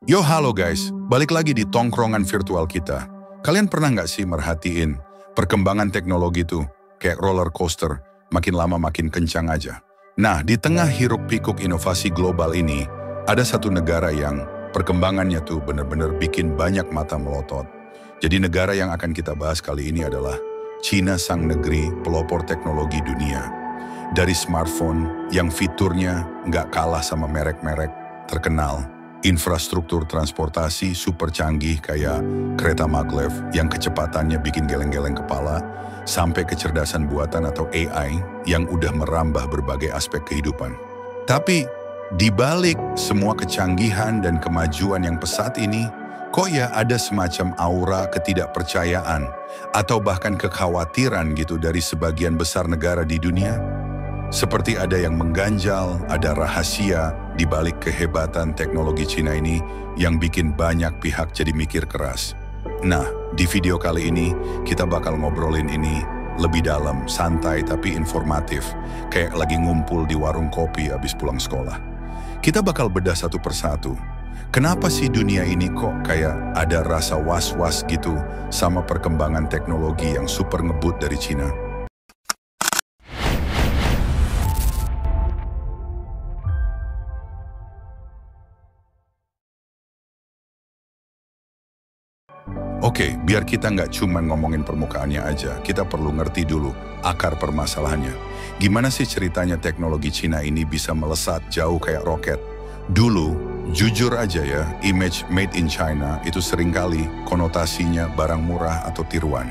Yo halo guys, balik lagi di tongkrongan virtual kita. Kalian pernah nggak sih merhatiin perkembangan teknologi tuh kayak roller coaster, makin lama makin kencang aja. Nah, di tengah hiruk pikuk inovasi global ini, ada satu negara yang perkembangannya tuh bener-bener bikin banyak mata melotot. Jadi negara yang akan kita bahas kali ini adalah Cina, sang negeri pelopor teknologi dunia. Dari smartphone yang fiturnya nggak kalah sama merek-merek terkenal, infrastruktur transportasi super canggih kayak kereta maglev yang kecepatannya bikin geleng-geleng kepala, sampai kecerdasan buatan atau AI yang udah merambah berbagai aspek kehidupan. Tapi di balik semua kecanggihan dan kemajuan yang pesat ini, kok ya ada semacam aura ketidakpercayaan atau bahkan kekhawatiran gitu dari sebagian besar negara di dunia? Seperti ada yang mengganjal, ada rahasia di balik kehebatan teknologi Cina ini yang bikin banyak pihak jadi mikir keras. Nah, di video kali ini kita bakal ngobrolin ini lebih dalam, santai tapi informatif, kayak lagi ngumpul di warung kopi abis pulang sekolah. Kita bakal bedah satu persatu. Kenapa sih dunia ini kok kayak ada rasa was-was gitu sama perkembangan teknologi yang super ngebut dari Cina? Oke, biar kita nggak cuma ngomongin permukaannya aja, kita perlu ngerti dulu akar permasalahannya. Gimana sih ceritanya teknologi Cina ini bisa melesat jauh kayak roket? Dulu, jujur aja ya, image made in China itu seringkali konotasinya barang murah atau tiruan.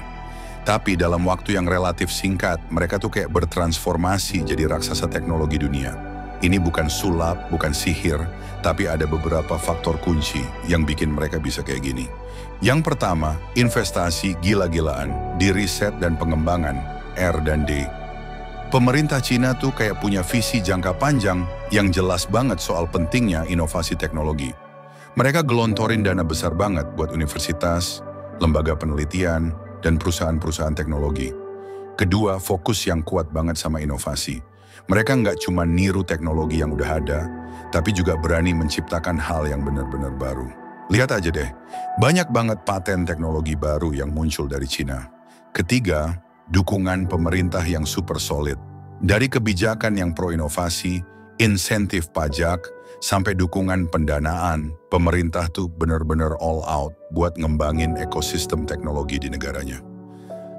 Tapi dalam waktu yang relatif singkat, mereka tuh kayak bertransformasi jadi raksasa teknologi dunia. Ini bukan sulap, bukan sihir, tapi ada beberapa faktor kunci yang bikin mereka bisa kayak gini. Yang pertama, investasi gila-gilaan di riset dan pengembangan R dan D. Pemerintah Cina tuh kayak punya visi jangka panjang yang jelas banget soal pentingnya inovasi teknologi. Mereka gelontorin dana besar banget buat universitas, lembaga penelitian, dan perusahaan-perusahaan teknologi. Kedua, fokus yang kuat banget sama inovasi. Mereka nggak cuma niru teknologi yang udah ada, tapi juga berani menciptakan hal yang benar-benar baru. Lihat aja deh, banyak banget paten teknologi baru yang muncul dari Cina. Ketiga, dukungan pemerintah yang super solid. Dari kebijakan yang pro-inovasi, insentif pajak, sampai dukungan pendanaan, pemerintah tuh benar-benar all out buat ngembangin ekosistem teknologi di negaranya.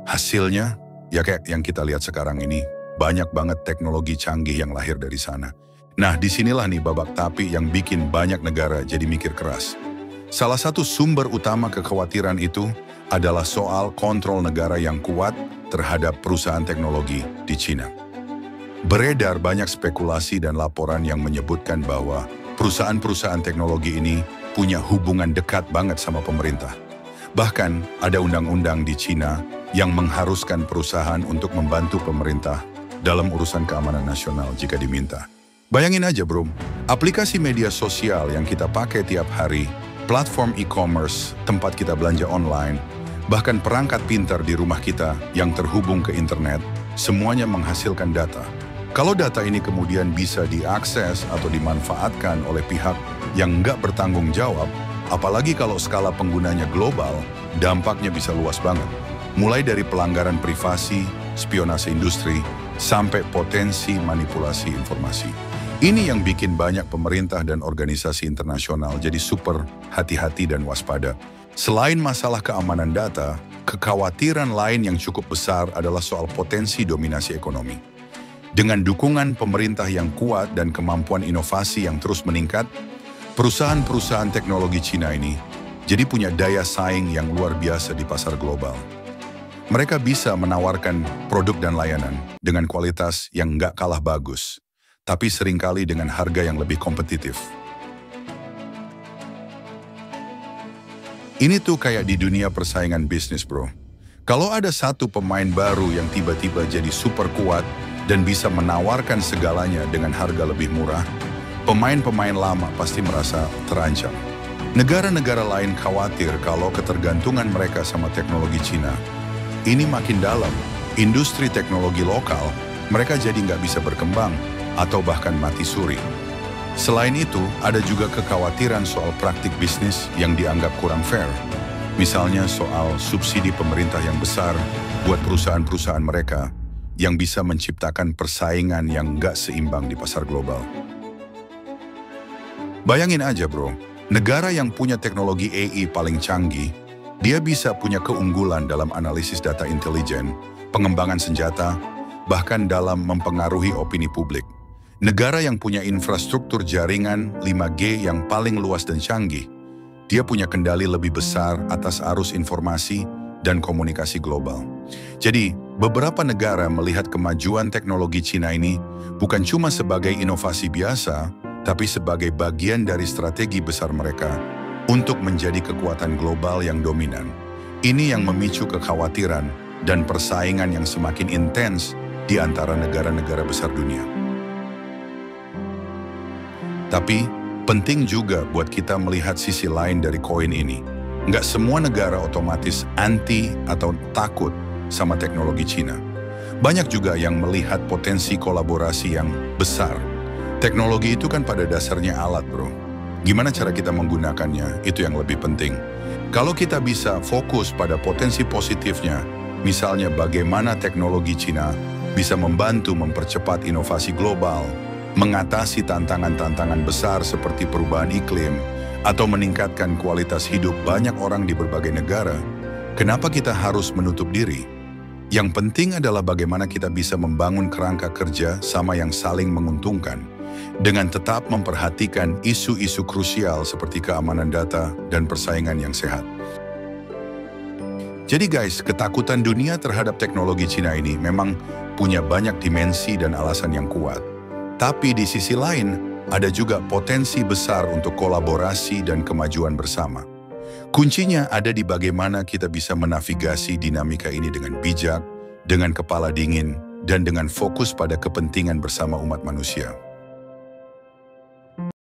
Hasilnya, ya kayak yang kita lihat sekarang ini, banyak banget teknologi canggih yang lahir dari sana. Nah, disinilah nih babak tapi yang bikin banyak negara jadi mikir keras. Salah satu sumber utama kekhawatiran itu adalah soal kontrol negara yang kuat terhadap perusahaan teknologi di Cina. Beredar banyak spekulasi dan laporan yang menyebutkan bahwa perusahaan-perusahaan teknologi ini punya hubungan dekat banget sama pemerintah. Bahkan ada undang-undang di Cina yang mengharuskan perusahaan untuk membantu pemerintah dalam urusan keamanan nasional jika diminta. Bayangin aja bro, aplikasi media sosial yang kita pakai tiap hari, platform e-commerce, tempat kita belanja online, bahkan perangkat pintar di rumah kita yang terhubung ke internet, semuanya menghasilkan data. Kalau data ini kemudian bisa diakses atau dimanfaatkan oleh pihak yang nggak bertanggung jawab, apalagi kalau skala penggunanya global, dampaknya bisa luas banget. Mulai dari pelanggaran privasi, spionase industri, sampai potensi manipulasi informasi. Ini yang bikin banyak pemerintah dan organisasi internasional jadi super hati-hati dan waspada. Selain masalah keamanan data, kekhawatiran lain yang cukup besar adalah soal potensi dominasi ekonomi. Dengan dukungan pemerintah yang kuat dan kemampuan inovasi yang terus meningkat, perusahaan-perusahaan teknologi Cina ini jadi punya daya saing yang luar biasa di pasar global. Mereka bisa menawarkan produk dan layanan dengan kualitas yang nggak kalah bagus, tapi seringkali dengan harga yang lebih kompetitif. Ini tuh kayak di dunia persaingan bisnis bro. Kalau ada satu pemain baru yang tiba-tiba jadi super kuat dan bisa menawarkan segalanya dengan harga lebih murah, pemain-pemain lama pasti merasa terancam. Negara-negara lain khawatir kalau ketergantungan mereka sama teknologi Cina ini makin dalam. Industri teknologi lokal, mereka jadi nggak bisa berkembang atau bahkan mati suri. Selain itu, ada juga kekhawatiran soal praktik bisnis yang dianggap kurang fair. Misalnya soal subsidi pemerintah yang besar buat perusahaan-perusahaan mereka yang bisa menciptakan persaingan yang nggak seimbang di pasar global. Bayangin aja bro, negara yang punya teknologi AI paling canggih, dia bisa punya keunggulan dalam analisis data intelijen, pengembangan senjata, bahkan dalam mempengaruhi opini publik. Negara yang punya infrastruktur jaringan 5G yang paling luas dan canggih, dia punya kendali lebih besar atas arus informasi dan komunikasi global. Jadi, beberapa negara melihat kemajuan teknologi Cina ini bukan cuma sebagai inovasi biasa, tapi sebagai bagian dari strategi besar mereka untuk menjadi kekuatan global yang dominan. Ini yang memicu kekhawatiran dan persaingan yang semakin intens di antara negara-negara besar dunia. Tapi, penting juga buat kita melihat sisi lain dari koin ini. Nggak semua negara otomatis anti atau takut sama teknologi Cina. Banyak juga yang melihat potensi kolaborasi yang besar. Teknologi itu kan pada dasarnya alat, bro. Gimana cara kita menggunakannya, itu yang lebih penting. Kalau kita bisa fokus pada potensi positifnya, misalnya bagaimana teknologi Cina bisa membantu mempercepat inovasi global, mengatasi tantangan-tantangan besar seperti perubahan iklim, atau meningkatkan kualitas hidup banyak orang di berbagai negara, kenapa kita harus menutup diri? Yang penting adalah bagaimana kita bisa membangun kerangka kerja sama yang saling menguntungkan, dengan tetap memperhatikan isu-isu krusial seperti keamanan data dan persaingan yang sehat. Jadi guys, ketakutan dunia terhadap teknologi Cina ini memang punya banyak dimensi dan alasan yang kuat. Tapi di sisi lain, ada juga potensi besar untuk kolaborasi dan kemajuan bersama. Kuncinya ada di bagaimana kita bisa menavigasi dinamika ini dengan bijak, dengan kepala dingin, dan dengan fokus pada kepentingan bersama umat manusia.